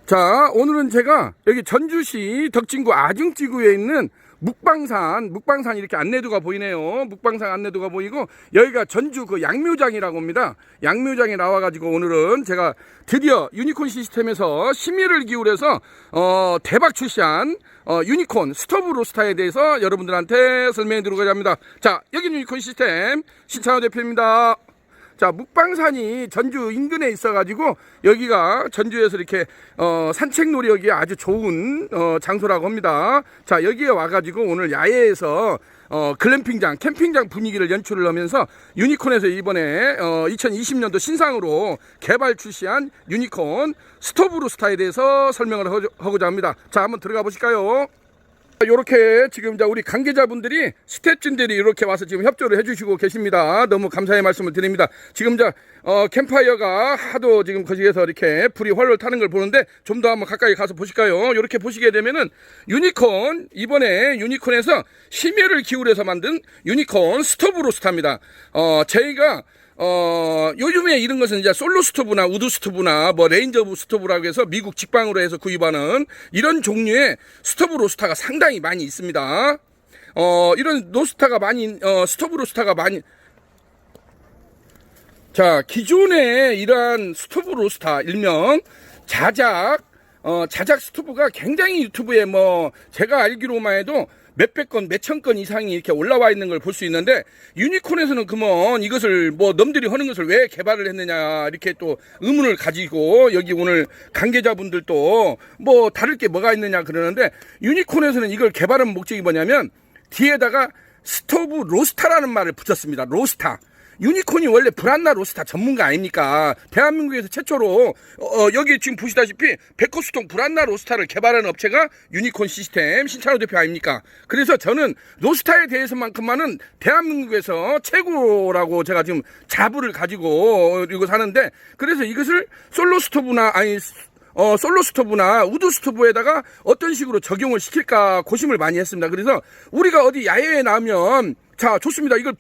자, 오늘은 제가 여기 전주시 덕진구 아중지구에 있는 묵방산 이렇게 안내도가 보이네요. 묵방산 안내도가 보이고, 여기가 전주 그 양묘장이라고 합니다. 양묘장에 나와가지고 오늘은 제가 드디어 유니콘 시스템에서 심혈을 기울여서 대박 출시한 유니콘 스토브 로스타에 대해서 여러분들한테 설명해 드리고자 합니다. 자, 여기 유니콘 시스템 신창호 대표입니다. 자, 묵방산이 전주 인근에 있어가지고 여기가 전주에서 이렇게 산책놀이 여기 아주 좋은 장소라고 합니다. 자, 여기에 와가지고 오늘 야외에서 글램핑장, 캠핑장 분위기를 연출을 하면서 유니콘에서 이번에 2020년도 신상으로 개발 출시한 유니콘 스토브 로스타에 대해서 설명을 하고자 합니다. 자, 한번 들어가 보실까요? 이렇게 지금 우리 관계자분들이 스태프진들이 이렇게 와서 지금 협조를 해주시고 계십니다. 너무 감사의 말씀을 드립니다. 지금 캠파이어가 하도 지금 거기에서 이렇게 불이 활활 타는 걸 보는데 좀 더 한번 가까이 가서 보실까요? 이렇게 보시게 되면은 유니콘, 이번에 유니콘에서 심혈을 기울여서 만든 유니콘 스토브 로스타입니다. 저희가 요즘에 이런 것은 이제 솔로 스토브나 우드 스토브나 뭐 레인저 스토브라고 해서 미국 직방으로 해서 구입하는 이런 종류의 스토브 로스타가 상당히 많이 있습니다. 이런 로스타가 많이, 스토브 로스타가 많이, 자, 기존의 이러한 스토브 로스타, 일명 자작 스토브가 굉장히 유튜브에 제가 알기로만 해도 몇백 건, 몇천 건 이상이 이렇게 올라와 있는 걸 볼 수 있는데, 유니콘에서는 그러면 이것을 넘들이 하는 것을 왜 개발을 했느냐, 이렇게 또 의문을 가지고, 여기 오늘 관계자분들도 다를 게 뭐가 있느냐 그러는데, 유니콘에서는 이걸 개발한 목적이 뭐냐면, 뒤에다가 스토브 로스타라는 말을 붙였습니다. 로스타. 유니콘이 원래 브란나 로스타 전문가 아닙니까? 대한민국에서 최초로 여기 지금 보시다시피 백호수통 브란나 로스타를 개발하는 업체가 유니콘 시스템 신찬호 대표 아닙니까? 그래서 저는 로스타에 대해서만큼만은 대한민국에서 최고라고 제가 지금 자부를 가지고 이거 사는데, 그래서 이것을 솔로 스토브나 우드 스토브에다가 어떤 식으로 적용을 시킬까 고심을 많이 했습니다. 그래서 우리가 어디 야외에 나오면, 자, 좋습니다. 이걸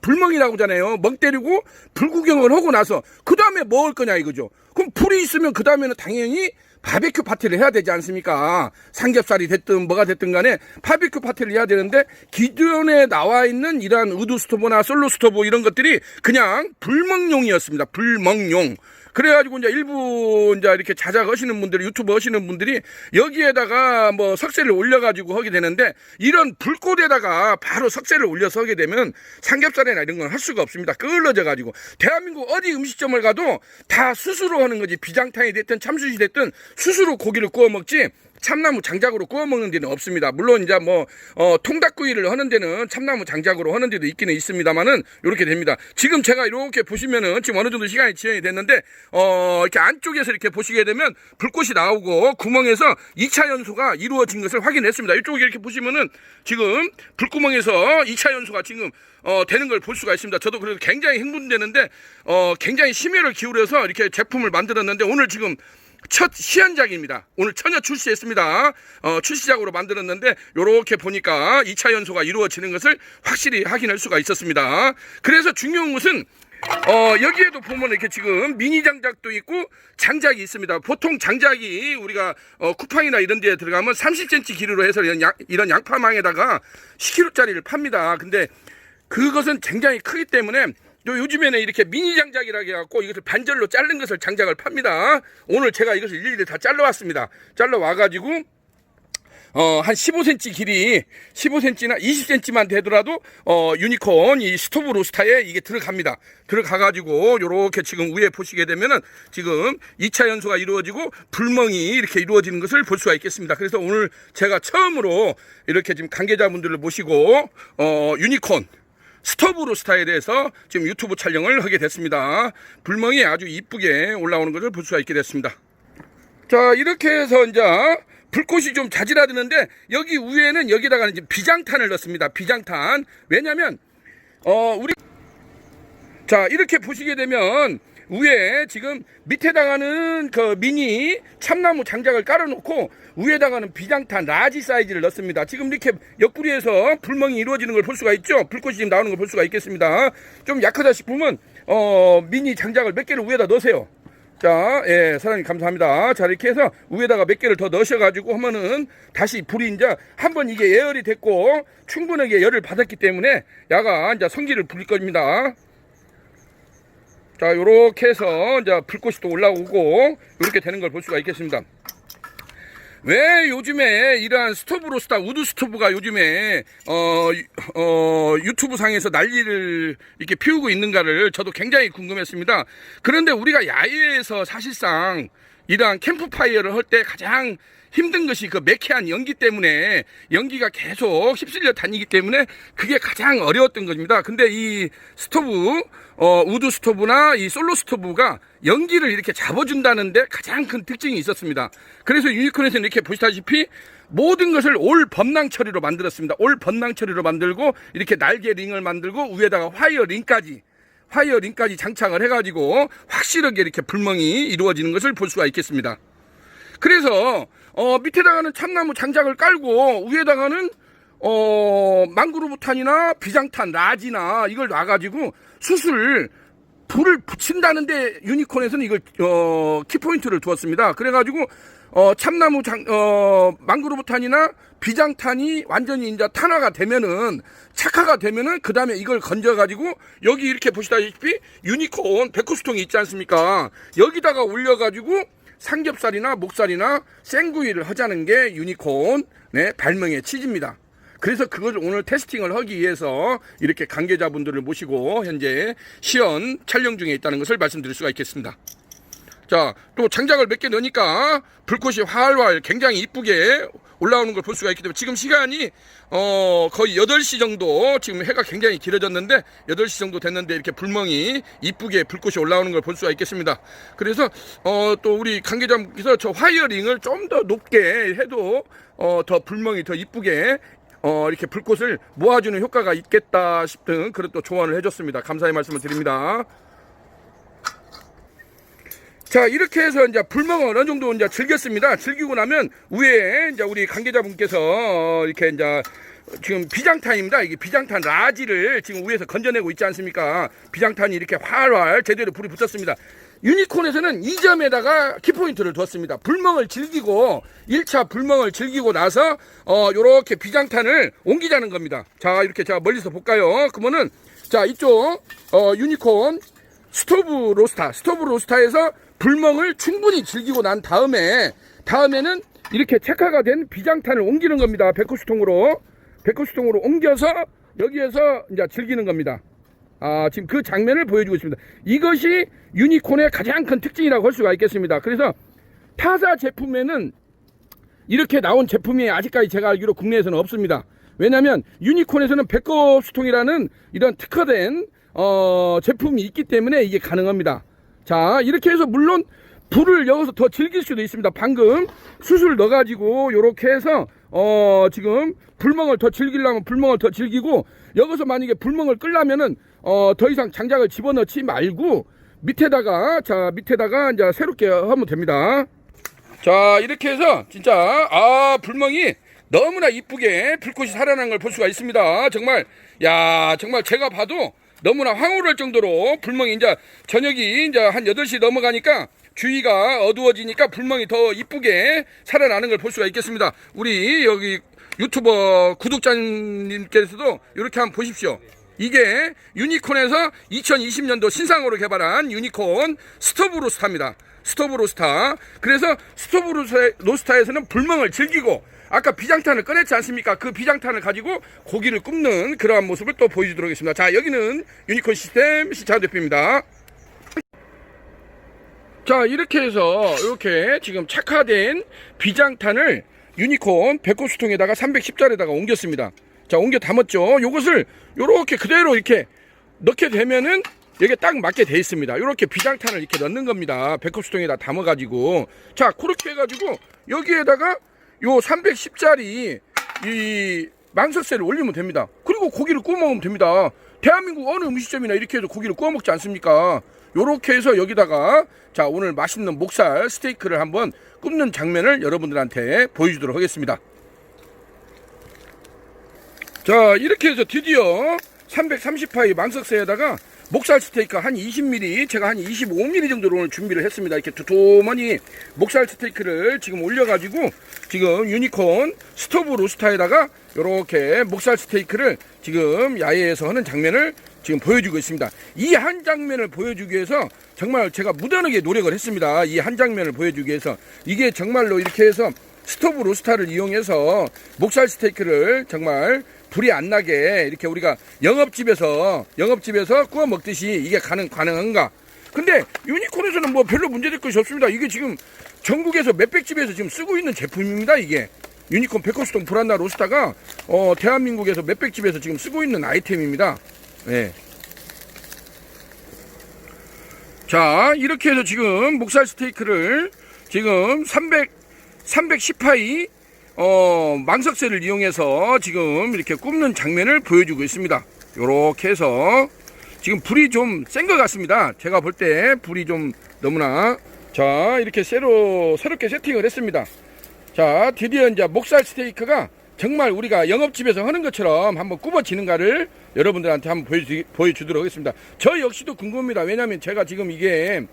불멍이라고 하잖아요. 멍 때리고 불 구경을 하고 나서 그 다음에 뭐 할 거냐 이거죠. 그럼 불이 있으면 그 다음에는 당연히 바베큐 파티를 해야 되지 않습니까? 삼겹살이 됐든 뭐가 됐든 간에 바베큐 파티를 해야 되는데, 기존에 나와 있는 이러한 우드 스토브나 솔로 스토브 이런 것들이 그냥 불멍용이었습니다. 불멍용. 그래가지고 일부 이렇게 자작 하시는 분들이, 유튜브 하시는 분들이 여기에다가 석쇠를 올려가지고 하게 되는데, 이런 불꽃에다가 바로 석쇠를 올려서 하게 되면 삼겹살이나 이런 건 할 수가 없습니다. 끓어져가지고. 대한민국 어디 음식점을 가도 다 수수로 하는 거지. 비장탕이 됐든 참숯이 됐든 수수로 고기를 구워 먹지, 참나무 장작으로 구워 먹는 데는 없습니다. 물론 통닭구이를 하는 데는 참나무 장작으로 하는 데도 있기는 있습니다만은 이렇게 됩니다. 지금 제가 이렇게 보시면은 지금 어느 정도 시간이 지연이 됐는데, 이렇게 안쪽에서 이렇게 보시게 되면 불꽃이 나오고 구멍에서 2차 연소가 이루어진 것을 확인했습니다. 이쪽에 이렇게 보시면은 지금 불구멍에서 2차 연소가 지금 되는 걸 볼 수가 있습니다. 저도 그래서 굉장히 흥분되는데, 굉장히 심혈을 기울여서 이렇게 제품을 만들었는데, 오늘 지금 첫 시연작입니다. 오늘 처녀 출시했습니다. 출시작으로 만들었는데, 요렇게 보니까 2차 연소가 이루어지는 것을 확실히 확인할 수가 있었습니다. 그래서 중요한 것은 여기에도 보면 이렇게 지금 미니 장작도 있고 장작이 있습니다. 보통 장작이 우리가 쿠팡이나 이런 데에 들어가면 30cm 길이로 해서 이런 양파망에다가 10kg짜리를 팝니다. 근데 그것은 굉장히 크기 때문에 요즘에는 이렇게 미니 장작이라고 해갖고 이것을 반절로 자른 것을 장작을 팝니다. 오늘 제가 이것을 일일이 다 잘라왔습니다. 잘라와가지고 한 15cm 길이, 15cm나 20cm만 되더라도 유니콘 이 스토브 로스타에 이게 들어갑니다. 들어가가지고 요렇게 지금 위에 보시게 되면은 지금 2차 연소가 이루어지고 불멍이 이렇게 이루어지는 것을 볼 수가 있겠습니다. 그래서 오늘 제가 처음으로 이렇게 지금 관계자분들을 모시고 유니콘 스토브 로스타에 대해서 지금 유튜브 촬영을 하게 됐습니다. 불멍이 아주 이쁘게 올라오는 것을 볼 수가 있게 됐습니다. 자, 이렇게 해서 불꽃이 좀 자지라드는데, 여기 위에는 여기다가 비장탄을 넣습니다. 비장탄. 왜냐면 자, 이렇게 보시게 되면 위에 지금 밑에다가는 그 미니 참나무 장작을 깔아놓고 위에다가는 비장탄 라지 사이즈를 넣습니다. 지금 이렇게 옆구리에서 불멍이 이루어지는 걸 볼 수가 있죠. 불꽃이 지금 나오는 걸 볼 수가 있겠습니다. 좀 약하다 싶으면 미니 장작을 몇 개를 위에다 넣으세요. 자, 예, 사장님 감사합니다. 자, 이렇게 해서 위에다가 몇 개를 더 넣으셔가지고 하면은 다시 불이 이제 한번 이게 예열이 됐고 충분하게 열을 받았기 때문에 야가 이제 성질을 부릴 겁니다. 자, 요렇게 해서 이제 불꽃이 또 올라오고 이렇게 되는 걸 볼 수가 있겠습니다. 왜 요즘에 이러한 스토브 로스터 우드 스토브가 요즘에 유튜브 상에서 난리를 이렇게 피우고 있는가를 저도 굉장히 궁금했습니다. 그런데 우리가 야외에서 사실상 이러한 캠프파이어를 할 때 가장 힘든 것이 그 매캐한 연기 때문에 연기가 계속 휩쓸려 다니기 때문에 그게 가장 어려웠던 겁니다. 근데 이 스토브 우드 스토브나 이 솔로 스토브가 연기를 이렇게 잡아준다는데 가장 큰 특징이 있었습니다. 그래서 유니콘에서는 이렇게 보시다시피 모든 것을 올 범랑 처리로 만들었습니다. 올 범랑 처리로 만들고 이렇게 날개 링을 만들고 위에다가 화이어 링까지 장착을 해가지고 확실하게 이렇게 불멍이 이루어지는 것을 볼 수가 있겠습니다. 그래서 밑에다가는 참나무 장작을 깔고 위에다가는 망그로브탄이나 비장탄, 라지나 이걸 놔가지고 수술 불을 붙인다는데 유니콘에서는 이걸 키포인트를 두었습니다. 그래가지고 참나무 망그로브탄이나 비장탄이 완전히 이제 탄화가 되면은 착화가 되면은 그 다음에 이걸 건져가지고 여기 이렇게 보시다시피 유니콘 백호수통이 있지 않습니까? 여기다가 올려가지고 삼겹살이나 목살이나 생구이를 하자는 게 유니콘 발명의 취지입니다. 그래서 그걸 오늘 테스팅을 하기 위해서 이렇게 관계자분들을 모시고 현재 시연 촬영 중에 있다는 것을 말씀드릴 수가 있겠습니다. 자, 또 장작을 몇 개 넣으니까 불꽃이 활활 굉장히 이쁘게 올라오는 걸 볼 수가 있기 때문에 지금 시간이 거의 8시 정도, 지금 해가 굉장히 길어졌는데 8시 정도 됐는데 이렇게 불멍이 이쁘게 불꽃이 올라오는 걸 볼 수가 있겠습니다. 그래서 또 우리 관계자분께서 저 화이어링을 좀 더 높게 해도 더 불멍이 더 이쁘게 이렇게 불꽃을 모아주는 효과가 있겠다 싶은 그런 또 조언을 해줬습니다. 감사의 말씀을 드립니다. 자, 이렇게 해서 이제 불멍을 어느 정도 이제 즐겼습니다. 즐기고 나면 위에 이제 우리 관계자분께서 이렇게 이제 지금 비장탄입니다. 이게 비장탄 라지를 지금 위에서 건져내고 있지 않습니까? 비장탄이 이렇게 활활 제대로 불이 붙었습니다. 유니콘에서는 이 점에다가 키포인트를 두었습니다. 불멍을 즐기고 1차 불멍을 즐기고 나서 요렇게 비장탄을 옮기자는 겁니다. 자, 이렇게 제가 멀리서 볼까요? 그러면은 자, 이쪽 유니콘 스토브 로스타에서 불멍을 충분히 즐기고 난 다음에는 이렇게 착화가 된 비장탄을 옮기는 겁니다. 백호수통으로 옮겨서 여기에서 이제 즐기는 겁니다. 지금 그 장면을 보여주고 있습니다. 이것이 유니콘의 가장 큰 특징이라고 할 수가 있겠습니다. 그래서 타사 제품에는 이렇게 나온 제품이 아직까지 제가 알기로 국내에서는 없습니다. 왜냐하면 유니콘에서는 백업수통이라는 이런 특화된 제품이 있기 때문에 이게 가능합니다. 자, 이렇게 해서 물론 불을 여기서 더 즐길 수도 있습니다. 방금 숯을 넣어가지고 요렇게 해서 지금 불멍을 더 즐기려면 불멍을 더 즐기고 여기서 만약에 불멍을 끌려면은 더 이상 장작을 집어넣지 말고 밑에다가 이제 새롭게 하면 됩니다. 자, 이렇게 해서 진짜 불멍이 너무나 이쁘게 불꽃이 살아난 걸 볼 수가 있습니다. 정말 제가 봐도 너무나 황홀할 정도로 불멍이 이제 저녁이 이제 한 8시 넘어가니까 주위가 어두워지니까 불멍이 더 이쁘게 살아나는 걸 볼 수가 있겠습니다. 우리 여기 유튜버 구독자님께서도 이렇게 한번 보십시오. 이게 유니콘에서 2020년도 신상으로 개발한 유니콘 스토브 로스타입니다. 스토브 로스타. 그래서 스토브 로스타에서는 불멍을 즐기고 아까 비장탄을 꺼냈지 않습니까? 그 비장탄을 가지고 고기를 굽는 그러한 모습을 또 보여주도록 하겠습니다. 자, 여기는 유니콘 시스템 시차원 대표입니다. 자, 이렇게 해서 이렇게 지금 착화된 비장탄을 유니콘 백호수통에다가 310짜리에다가 옮겼습니다. 자, 옮겨 담았죠. 요것을 요렇게 그대로 이렇게 넣게 되면은 여기에 딱 맞게 돼 있습니다. 요렇게 비장탄을 이렇게 넣는 겁니다. 백호수통에다 담아가지고. 자, 그렇게 해가지고 여기에다가 요 310짜리 이 망석쇠를 올리면 됩니다. 그리고 고기를 구워 먹으면 됩니다. 대한민국 어느 음식점이나 이렇게 해서 고기를 구워 먹지 않습니까? 요렇게 해서 여기다가 자, 오늘 맛있는 목살 스테이크를 한번 굽는 장면을 여러분들한테 보여주도록 하겠습니다. 자, 이렇게 해서 드디어 330파이 망석쇠에다가 목살 스테이크 한 20mm, 제가 한 25mm 정도로 오늘 준비를 했습니다. 이렇게 두툼하니 목살 스테이크를 지금 올려가지고 지금 유니콘 스토브 로스터에다가 이렇게 목살 스테이크를 지금 야외에서 하는 장면을 지금 보여주고 있습니다. 이 한 장면을 보여주기 위해서 정말 제가 무던하게 노력을 했습니다. 이 한 장면을 보여주기 위해서 이게 정말로 이렇게 해서 스토브 로스터를 이용해서 목살 스테이크를 정말 불이 안 나게 이렇게 우리가 영업집에서 구워 먹듯이 이게 가능한가? 근데 유니콘에서는 뭐 별로 문제될 것이 없습니다. 이게 지금 전국에서 몇백 집에서 지금 쓰고 있는 제품입니다. 이게 유니콘 백커스톤 브란나 로스터가 대한민국에서 몇백 집에서 지금 쓰고 있는 아이템입니다. 네. 자, 이렇게 해서 지금 목살 스테이크를 지금 310파이 망석쇠를 이용해서 지금 이렇게 굽는 장면을 보여주고 있습니다. 요렇게 해서 지금 불이 좀 센 것 같습니다. 제가 볼 때 불이 좀 너무나. 자, 이렇게 새롭게 세팅을 했습니다. 자, 드디어 이제 목살 스테이크가 정말 우리가 영업집에서 하는 것처럼 한번 굽어지는가를 여러분들한테 한번 보여주도록 하겠습니다. 저 역시도 궁금합니다. 왜냐하면 제가 지금 이게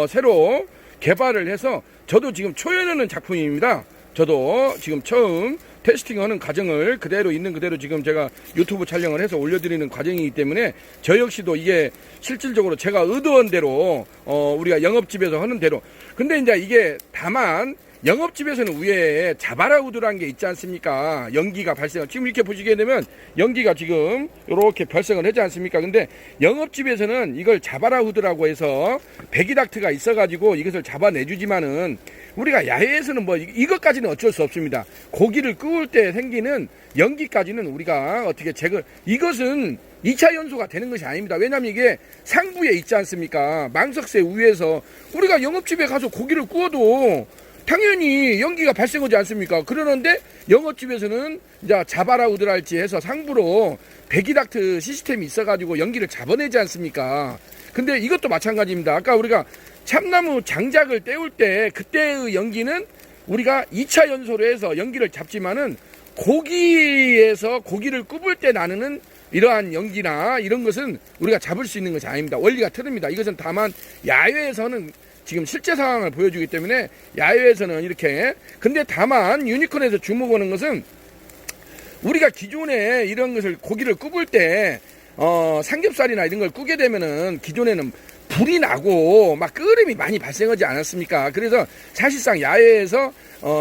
새로 개발을 해서 저도 지금 초연하는 작품입니다. 저도 지금 처음 테스팅하는 과정을 그대로 있는 그대로 지금 제가 유튜브 촬영을 해서 올려드리는 과정이기 때문에 저 역시도 이게 실질적으로 제가 의도한 대로 우리가 영업집에서 하는 대로. 근데 이제 이게 다만 영업집에서는 위에 자바라 우드라는 게 있지 않습니까? 연기가 발생. 지금 이렇게 보시게 되면 연기가 지금 이렇게 발생을 하지 않습니까? 근데 영업집에서는 이걸 자바라 우드라고 해서 배기닥트가 있어가지고 이것을 잡아내주지만은 우리가 야외에서는 뭐 이것까지는 어쩔 수 없습니다. 고기를 구울 때 생기는 연기까지는 우리가 어떻게 이것은 2차 연소가 되는 것이 아닙니다. 왜냐하면 이게 상부에 있지 않습니까? 망석쇠 위에서 우리가 영업집에 가서 고기를 구워도 당연히 연기가 발생하지 않습니까? 그러는데 영업집에서는 이제 자바라 우드랄지 해서 상부로 배기닥트 시스템이 있어가지고 연기를 잡아내지 않습니까? 근데 이것도 마찬가지입니다. 아까 우리가 참나무 장작을 때울 때 그때의 연기는 우리가 2차 연소로 해서 연기를 잡지만은 고기에서 고기를 굽을 때 나는 이러한 연기나 이런 것은 우리가 잡을 수 있는 것이 아닙니다. 원리가 틀립니다. 이것은 다만 야외에서는 지금 실제 상황을 보여주기 때문에 야외에서는 이렇게. 근데 다만 유니콘에서 주목하는 것은 우리가 기존에 이런 것을 고기를 굽을 때 삼겹살이나 이런 걸 구게 되면은 기존에는 불이 나고 막 끓음이 많이 발생하지 않았습니까? 그래서 사실상 야외에서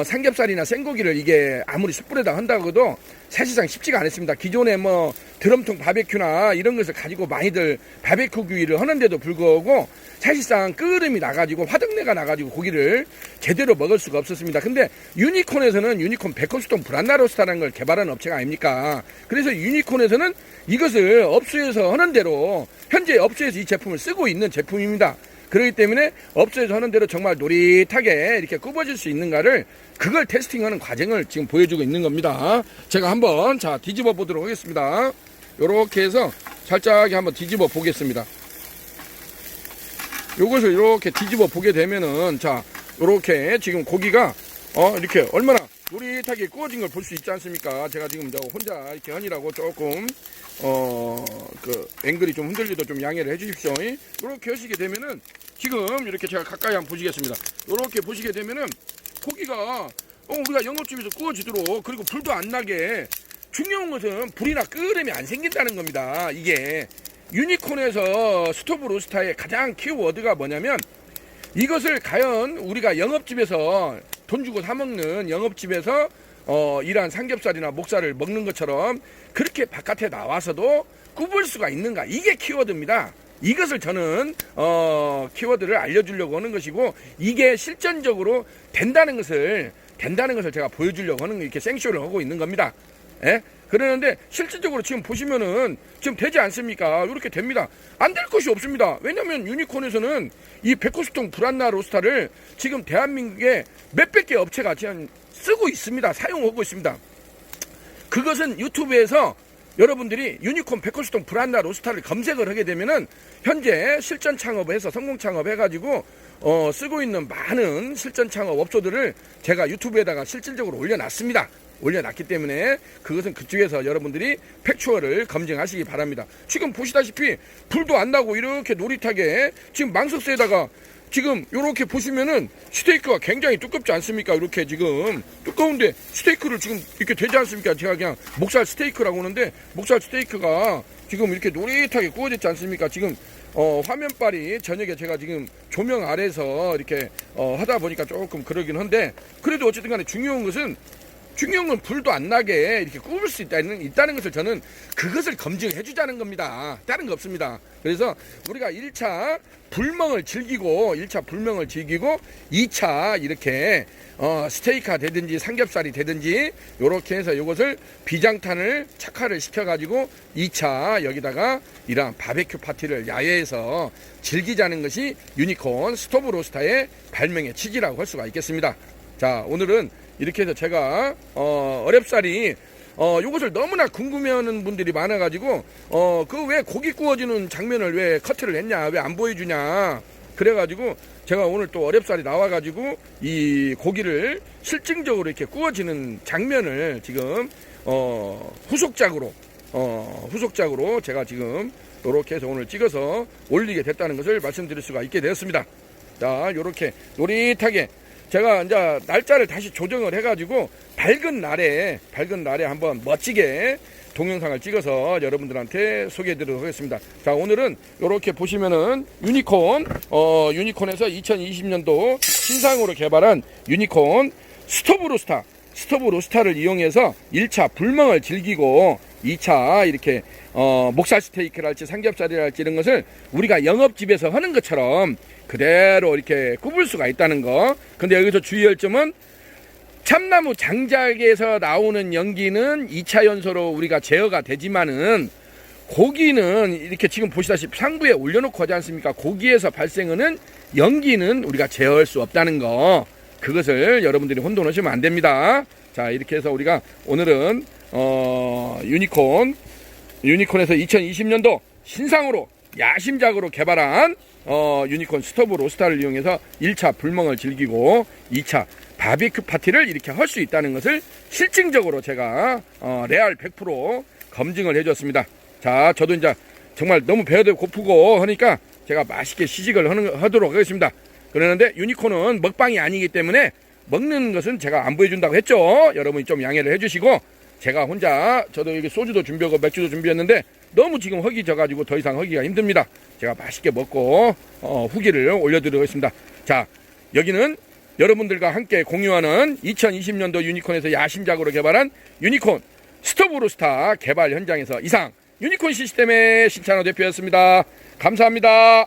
삼겹살이나 생고기를 이게 아무리 숯불에다 한다고 해도 사실상 쉽지가 않았습니다. 기존에 뭐 드럼통 바베큐나 이런 것을 가지고 많이들 바베큐 구이를 하는데도 불구하고 사실상 끓음이 나가지고 화덕내가 나가지고 고기를 제대로 먹을 수가 없었습니다. 근데 유니콘에서는 유니콘 백커스톤 브란나 로스터라는 걸 개발한 업체가 아닙니까? 그래서 유니콘에서는 이것을 업소에서 하는 대로 현재 업소에서 이 제품을 쓰고 있는 제품입니다. 그렇기 때문에 업소에서 하는 대로 정말 노릿하게 이렇게 굽어질 수 있는가를 그걸 테스팅하는 과정을 지금 보여주고 있는 겁니다. 제가 한번 자 뒤집어 보도록 하겠습니다. 요렇게 해서 살짝 한번 뒤집어 보겠습니다. 요것을 이렇게 뒤집어 보게 되면은 자 요렇게 지금 고기가 이렇게 얼마나 노릿하게 구워진 걸 볼 수 있지 않습니까? 제가 지금 혼자 이렇게 하느라고 조금 그 앵글이 좀 흔들리도 좀 양해를 해 주십시오. 이렇게 하시게 되면은 지금 이렇게 제가 가까이 한번 보시겠습니다. 이렇게 보시게 되면은 고기가 우리가 영업집에서 구워지도록 그리고 불도 안 나게 중요한 것은 불이나 끓음이 안 생긴다는 겁니다. 이게 유니콘에서 스토브 로스터의 가장 키워드가 뭐냐면 이것을 과연 우리가 영업집에서 돈 주고 사 먹는 영업집에서 이러한 삼겹살이나 목살을 먹는 것처럼 그렇게 바깥에 나와서도 굽을 수가 있는가, 이게 키워드입니다. 이것을 저는 키워드를 알려주려고 하는 것이고 이게 실전적으로 된다는 것을 제가 보여주려고 하는 이렇게 생쇼를 하고 있는 겁니다. 예? 그러는데 실질적으로 지금 보시면은 지금 되지 않습니까? 이렇게 됩니다. 안 될 것이 없습니다. 왜냐면 유니콘에서는 이 백커스톤 브란나 로스터를 지금 대한민국에 몇백 개 업체가 지금 쓰고 있습니다. 사용하고 있습니다. 그것은 유튜브에서 여러분들이 유니콘 백커스톤 브란나 로스터를 검색을 하게 되면은 현재 실전 창업을 해서 성공 창업해가지고 쓰고 있는 많은 실전 창업 업소들을 제가 유튜브에다가 실질적으로 올려놨습니다. 올려놨기 때문에 그것은 그쪽에서 여러분들이 팩추얼을 검증하시기 바랍니다. 지금 보시다시피 불도 안 나고 이렇게 노릇하게 지금 망석쇠에다가 지금 이렇게 보시면은 스테이크가 굉장히 두껍지 않습니까? 이렇게 지금 두꺼운데 스테이크를 지금 이렇게 되지 않습니까? 제가 그냥 목살 스테이크라고 하는데 목살 스테이크가 지금 이렇게 노릇하게 구워졌지 않습니까? 지금 화면빨이 저녁에 제가 지금 조명 아래서 이렇게 하다 보니까 조금 그러긴 한데 그래도 어쨌든 간에 중요한 건 불도 안 나게 이렇게 구울 수 있다는 것을 저는 그것을 검증해 주자는 겁니다. 다른 거 없습니다. 그래서 우리가 1차 불멍을 즐기고 2차 이렇게 스테이크가 되든지 삼겹살이 되든지 요렇게 해서 요것을 비장탄을 착화를 시켜가지고 2차 여기다가 이러한 바베큐 파티를 야외에서 즐기자는 것이 유니콘 스토브 로스터의 발명의 취지라고 할 수가 있겠습니다. 자, 오늘은 이렇게 해서 제가 어렵사리 요것을 너무나 궁금해하는 분들이 많아가지고 그 왜 고기 구워지는 장면을 왜 커트를 했냐, 왜 안 보여주냐, 그래가지고 제가 오늘 또 어렵사리 나와가지고 이 고기를 실증적으로 이렇게 구워지는 장면을 지금 후속작으로 제가 지금 이렇게 해서 오늘 찍어서 올리게 됐다는 것을 말씀드릴 수가 있게 되었습니다. 자, 요렇게 노릿하게 제가 이제 날짜를 다시 조정을 해가지고 밝은 날에 한번 멋지게 동영상을 찍어서 여러분들한테 소개해드리도록 하겠습니다. 자, 오늘은 이렇게 보시면은 유니콘에서 2020년도 신상으로 개발한 유니콘 스토브 로스터를 이용해서 1차 불멍을 즐기고 2차 이렇게 목살 스테이크랄지 삼겹살이랄지 이런 것을 우리가 영업집에서 하는 것처럼 그대로 이렇게 굽을 수가 있다는 거. 근데 여기서 주의할 점은 참나무 장작에서 나오는 연기는 2차 연소로 우리가 제어가 되지만은 고기는 이렇게 지금 보시다시피 상부에 올려놓고 하지 않습니까? 고기에서 발생하는 연기는 우리가 제어할 수 없다는 거. 그것을 여러분들이 혼돈하시면 안 됩니다. 자, 이렇게 해서 우리가 오늘은 유니콘에서 2020년도 신상으로 야심작으로 개발한 유니콘 스토브 로스터를 이용해서 1차 불멍을 즐기고 2차 바비큐 파티를 이렇게 할 수 있다는 것을 실증적으로 제가 레알 100% 검증을 해줬습니다. 자, 저도 이제 정말 너무 배도 고프고 하니까 제가 맛있게 시식을 하도록 하겠습니다. 그러는데 유니콘은 먹방이 아니기 때문에 먹는 것은 제가 안 보여준다고 했죠. 여러분이 좀 양해를 해주시고, 제가 혼자 저도 여기 소주도 준비하고 맥주도 준비했는데 너무 지금 허기 져가지고 더 이상 허기가 힘듭니다. 제가 맛있게 먹고 후기를 올려드리겠습니다. 자, 여기는 여러분들과 함께 공유하는 2020년도 유니콘에서 야심작으로 개발한 유니콘 스토브 로스터 개발 현장에서 이상 유니콘 시스템의 신찬호 대표였습니다. 감사합니다.